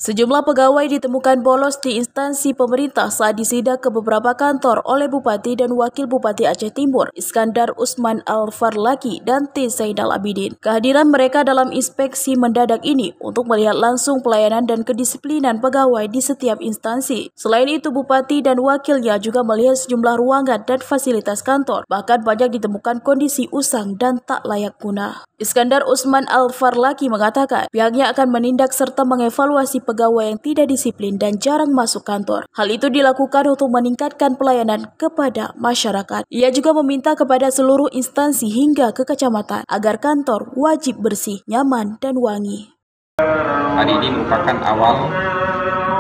Sejumlah pegawai ditemukan bolos di instansi pemerintah saat disidak ke beberapa kantor oleh Bupati dan Wakil Bupati Aceh Timur, Iskandar Usman Al-Farlaki dan T. Zainal Abidin. Kehadiran mereka dalam inspeksi mendadak ini untuk melihat langsung pelayanan dan kedisiplinan pegawai di setiap instansi. Selain itu, Bupati dan wakilnya juga melihat sejumlah ruangan dan fasilitas kantor, bahkan banyak ditemukan kondisi usang dan tak layak guna. Iskandar Usman Al-Farlaki mengatakan pihaknya akan menindak serta mengevaluasi pegawai yang tidak disiplin dan jarang masuk kantor. Hal itu dilakukan untuk meningkatkan pelayanan kepada masyarakat. Ia juga meminta kepada seluruh instansi hingga ke kecamatan agar kantor wajib bersih, nyaman, dan wangi. Hari ini merupakan awal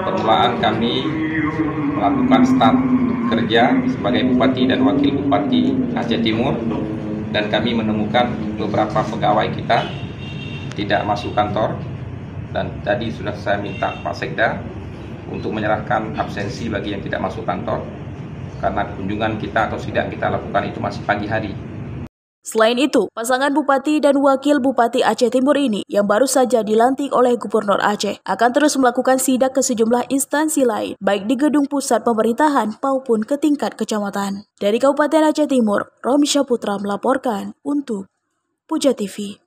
permulaan kami melakukan start kerja sebagai Bupati dan Wakil Bupati Aceh Timur, dan kami menemukan beberapa pegawai kita tidak masuk kantor. Dan tadi sudah saya minta Pak Sekda untuk menyerahkan absensi bagi yang tidak masuk kantor, karena kunjungan kita atau sidak kita lakukan itu masih pagi hari. Selain itu, pasangan Bupati dan Wakil Bupati Aceh Timur ini yang baru saja dilantik oleh Gubernur Aceh akan terus melakukan sidak ke sejumlah instansi lain, baik di gedung pusat pemerintahan maupun ke tingkat kecamatan. Dari Kabupaten Aceh Timur, Romi Syaputra melaporkan untuk Puja TV.